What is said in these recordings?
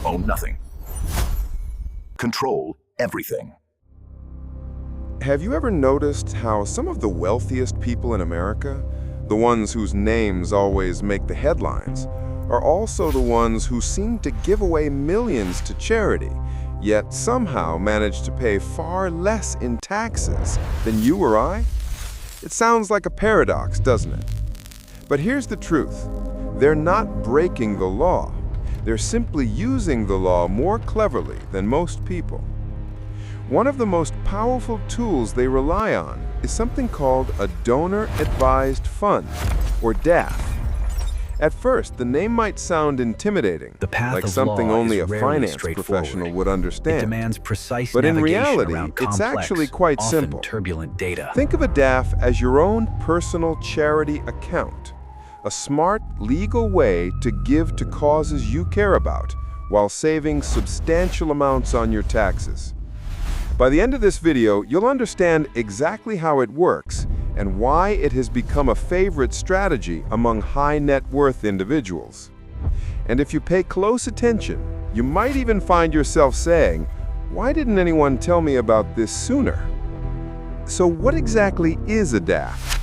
Own nothing. Control everything. Have you ever noticed how some of the wealthiest people in America, the ones whose names always make the headlines, are also the ones who seem to give away millions to charity, yet somehow manage to pay far less in taxes than you or I? It sounds like a paradox, doesn't it? But here's the truth. They're not breaking the law. They're simply using the law more cleverly than most people. One of the most powerful tools they rely on is something called a donor-advised fund, or DAF. At first, the name might sound intimidating, like something only a finance professional would understand. It demands precise but in navigation reality, around it's complex, actually quite often simple. turbulent data. Think of a DAF as your own personal charity account, a smart, legal way to give to causes you care about while saving substantial amounts on your taxes. By the end of this video, you'll understand exactly how it works and why it has become a favorite strategy among high net worth individuals. And if you pay close attention, you might even find yourself saying, "Why didn't anyone tell me about this sooner?" So what exactly is a DAF?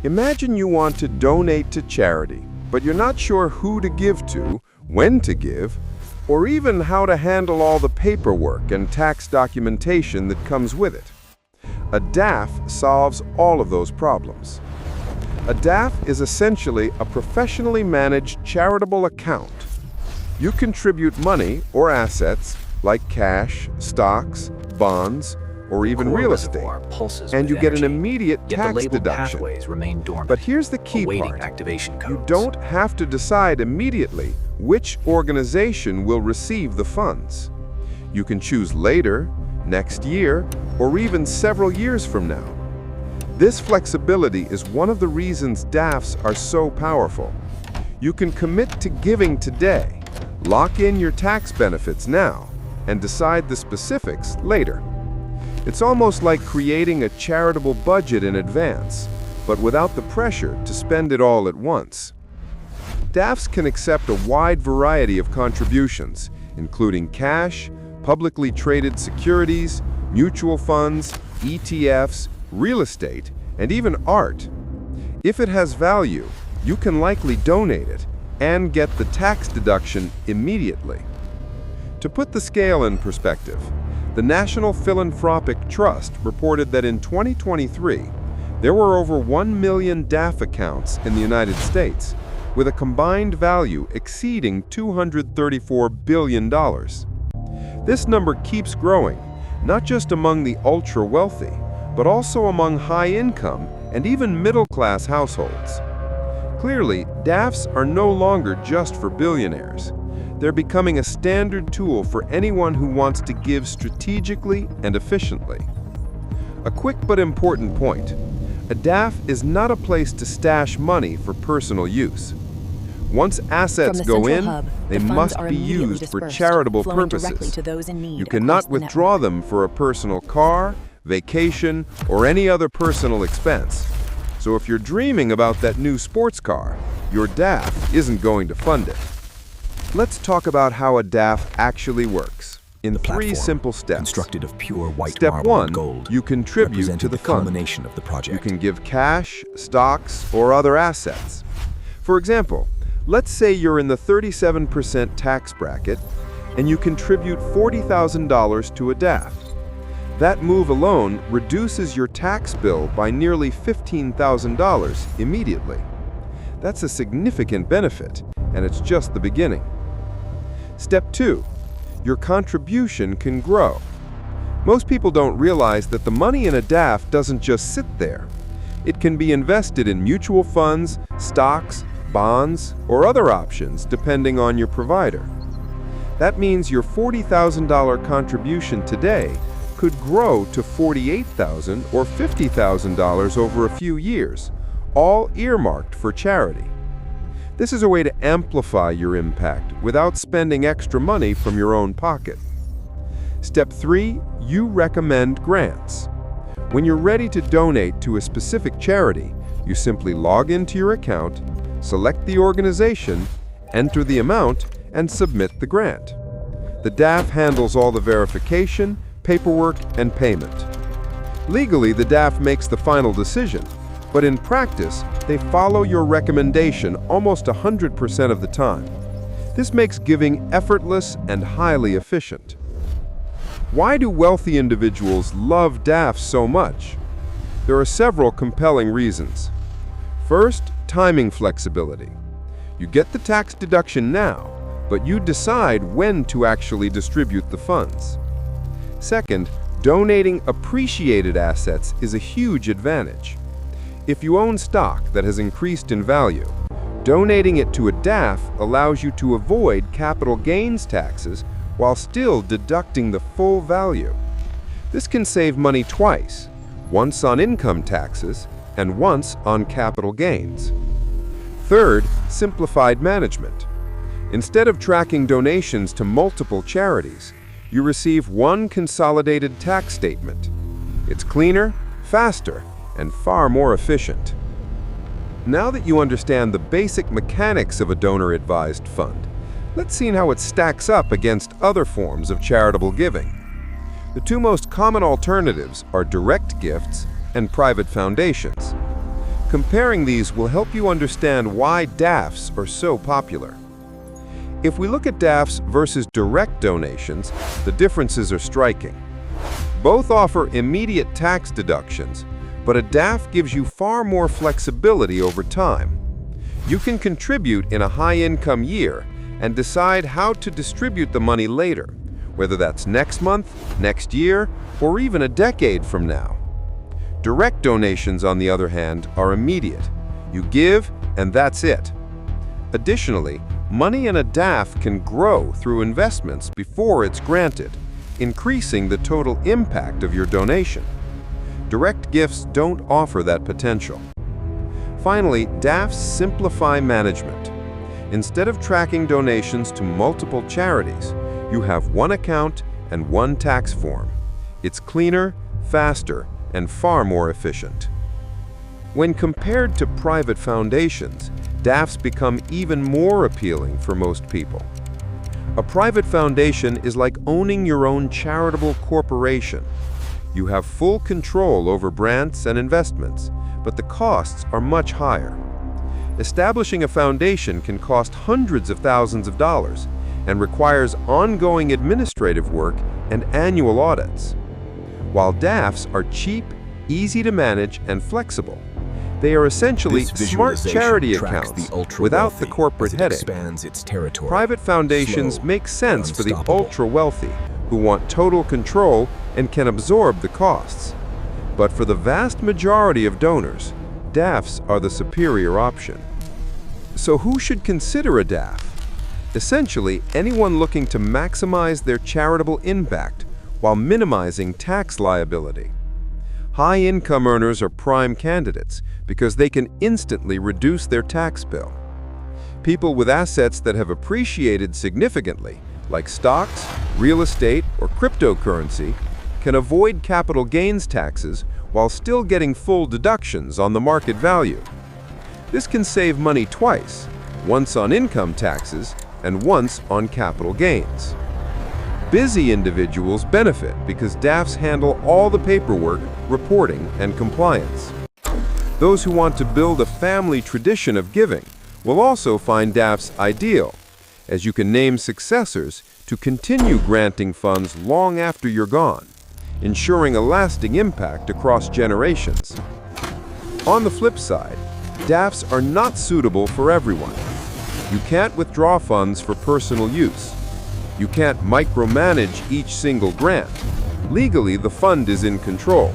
Imagine you want to donate to charity, but you're not sure who to give to, when to give, or even how to handle all the paperwork and tax documentation that comes with it. A DAF solves all of those problems. A DAF is essentially a professionally managed charitable account. You contribute money or assets like cash, stocks, bonds, or even real estate, and you get an immediate tax deduction. But here's the key part. You don't have to decide immediately which organization will receive the funds. You can choose later, next year, or even several years from now. This flexibility is one of the reasons DAFs are so powerful. You can commit to giving today, lock in your tax benefits now, and decide the specifics later. It's almost like creating a charitable budget in advance, but without the pressure to spend it all at once. DAFs can accept a wide variety of contributions, including cash, publicly traded securities, mutual funds, ETFs, real estate, and even art. If it has value, you can likely donate it and get the tax deduction immediately. To put the scale in perspective, the National Philanthropic Trust reported that in 2023, there were over 1 million DAF accounts in the United States, with a combined value exceeding $234 billion. This number keeps growing, not just among the ultra-wealthy, but also among high-income and even middle-class households. Clearly, DAFs are no longer just for billionaires. They're becoming a standard tool for anyone who wants to give strategically and efficiently. A quick but important point. A DAF is not a place to stash money for personal use. Once assets go in, they must be used for charitable purposes. You cannot withdraw them for a personal car, vacation, or any other personal expense. So if you're dreaming about that new sports car, your DAF isn't going to fund it. Let's talk about how a DAF actually works in 3 simple steps. Constructed of pure white Step marble 1, and gold, you contribute to the fund. culmination of the project. You can give cash, stocks, or other assets. For example, let's say you're in the 37% tax bracket and you contribute $40,000 to a DAF. That move alone reduces your tax bill by nearly $15,000 immediately. That's a significant benefit, and it's just the beginning. Step 2, your contribution can grow. Most people don't realize that the money in a DAF doesn't just sit there. It can be invested in mutual funds, stocks, bonds, or other options depending on your provider. That means your $40,000 contribution today could grow to $48,000 or $50,000 over a few years, all earmarked for charity. This is a way to amplify your impact without spending extra money from your own pocket. Step 3, you recommend grants. When you're ready to donate to a specific charity, you simply log into your account, select the organization, enter the amount, and submit the grant. The DAF handles all the verification, paperwork, and payment. Legally, the DAF makes the final decision, but in practice, they follow your recommendation almost 100% of the time. This makes giving effortless and highly efficient. Why do wealthy individuals love DAFs so much? There are several compelling reasons. First, timing flexibility. You get the tax deduction now, but you decide when to actually distribute the funds. Second, donating appreciated assets is a huge advantage. If you own stock that has increased in value, donating it to a DAF allows you to avoid capital gains taxes while still deducting the full value. This can save money twice, once on income taxes and once on capital gains. Third, simplified management. Instead of tracking donations to multiple charities, you receive one consolidated tax statement. It's cleaner, faster, and far more efficient. Now that you understand the basic mechanics of a donor-advised fund, let's see how it stacks up against other forms of charitable giving. The two most common alternatives are direct gifts and private foundations. Comparing these will help you understand why DAFs are so popular. If we look at DAFs versus direct donations, the differences are striking. Both offer immediate tax deductions, but a DAF gives you far more flexibility over time. You can contribute in a high-income year and decide how to distribute the money later, whether that's next month, next year, or even a decade from now. Direct donations, on the other hand, are immediate. You give, and that's it. Additionally, money in a DAF can grow through investments before it's granted, increasing the total impact of your donation. Direct gifts don't offer that potential. Finally, DAFs simplify management. Instead of tracking donations to multiple charities, you have one account and one tax form. It's cleaner, faster, and far more efficient. When compared to private foundations, DAFs become even more appealing for most people. A private foundation is like owning your own charitable corporation. You have full control over grants and investments, but the costs are much higher. Establishing a foundation can cost hundreds of thousands of dollars and requires ongoing administrative work and annual audits. While DAFs are cheap, easy to manage, and flexible, they are essentially smart charity accounts without the corporate headache. Private foundations make sense for the ultra-wealthy who want total control and can absorb the costs. But for the vast majority of donors, DAFs are the superior option. So who should consider a DAF? Essentially, anyone looking to maximize their charitable impact while minimizing tax liability. High-income earners are prime candidates because they can instantly reduce their tax bill. People with assets that have appreciated significantly, like stocks, real estate, or cryptocurrency, can avoid capital gains taxes while still getting full deductions on the market value. This can save money twice, once on income taxes and once on capital gains. Busy individuals benefit because DAFs handle all the paperwork, reporting, and compliance. Those who want to build a family tradition of giving will also find DAFs ideal, as you can name successors to continue granting funds long after you're gone, ensuring a lasting impact across generations. On the flip side, DAFs are not suitable for everyone. You can't withdraw funds for personal use. You can't micromanage each single grant. Legally, the fund is in control.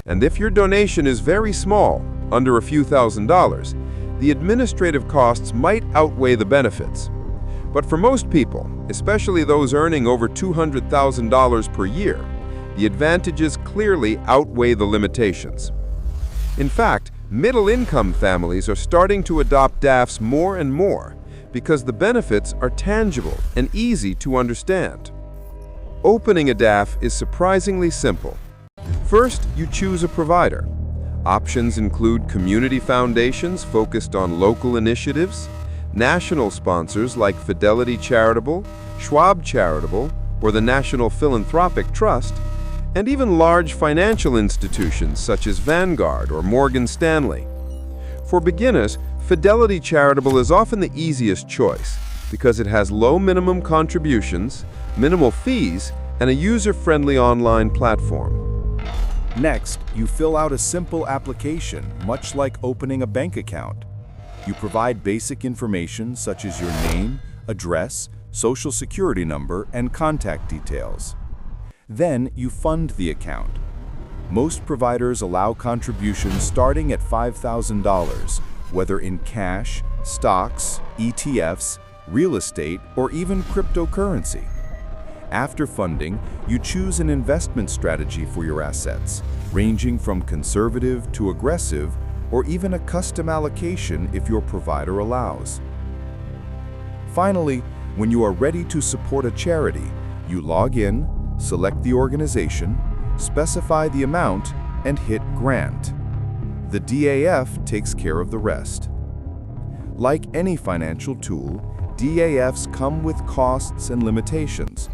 And if your donation is very small, under a few $1,000s, the administrative costs might outweigh the benefits. But for most people, especially those earning over $200,000 per year, the advantages clearly outweigh the limitations. In fact, middle-income families are starting to adopt DAFs more and more because the benefits are tangible and easy to understand. Opening a DAF is surprisingly simple. First, you choose a provider. Options include community foundations focused on local initiatives, National sponsors like Fidelity Charitable, Schwab Charitable, or the National Philanthropic Trust, and even large financial institutions such as Vanguard or Morgan Stanley. For beginners, Fidelity Charitable is often the easiest choice because it has low minimum contributions, minimal fees, and a user-friendly online platform. Next, you fill out a simple application, much like opening a bank account. You provide basic information such as your name, address, social security number, and contact details. Then you fund the account. Most providers allow contributions starting at $5,000, whether in cash, stocks, ETFs, real estate, or even cryptocurrency. After funding, you choose an investment strategy for your assets, ranging from conservative to aggressive, or even a custom allocation if your provider allows. Finally, when you are ready to support a charity, you log in, select the organization, specify the amount, and hit Grant. The DAF takes care of the rest. Like any financial tool, DAFs come with costs and limitations.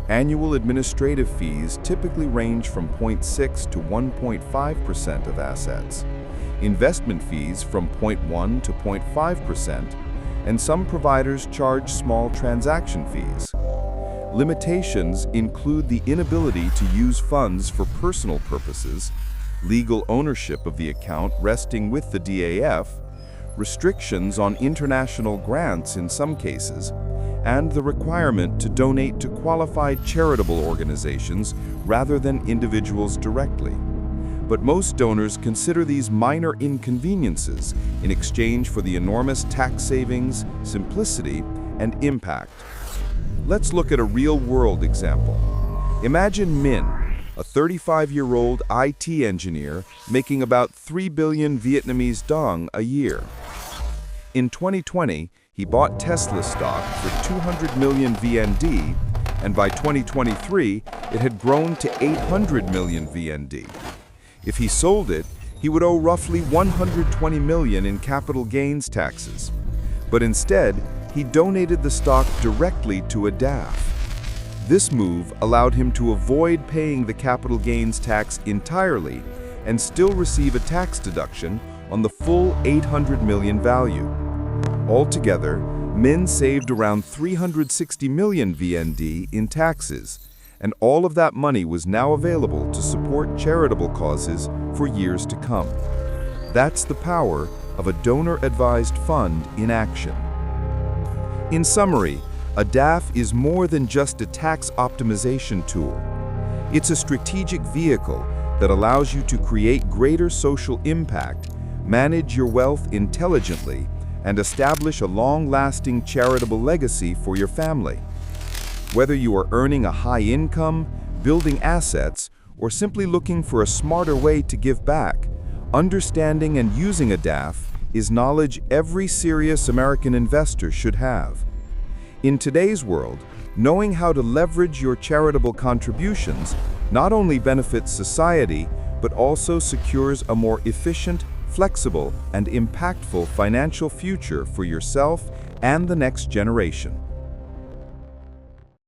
Annual administrative fees typically range from 0.6 to 1.5% of assets, investment fees from 0.1 to 0.5%, and some providers charge small transaction fees. Limitations include the inability to use funds for personal purposes, legal ownership of the account resting with the DAF, restrictions on international grants in some cases, and the requirement to donate to qualified charitable organizations rather than individuals directly. But most donors consider these minor inconveniences in exchange for the enormous tax savings, simplicity, and impact. Let's look at a real-world example. Imagine Min, a 35-year-old IT engineer making about 3 billion Vietnamese dong a year. In 2020, he bought Tesla stock for 200 million VND, and by 2023, it had grown to 800 million VND. If he sold it, he would owe roughly 120 million in capital gains taxes. But instead, he donated the stock directly to a DAF. This move allowed him to avoid paying the capital gains tax entirely and still receive a tax deduction on the full 800 million value. Altogether, Min saved around 360 million VND in taxes, and all of that money was now available to support charitable causes for years to come. That's the power of a donor-advised fund in action. In summary, a DAF is more than just a tax optimization tool. It's a strategic vehicle that allows you to create greater social impact, manage your wealth intelligently, and establish a long-lasting charitable legacy for your family. Whether you are earning a high income, building assets, or simply looking for a smarter way to give back, understanding and using a DAF is knowledge every serious American investor should have. In today's world, knowing how to leverage your charitable contributions not only benefits society, but also secures a more efficient, flexible, and impactful financial future for yourself and the next generation.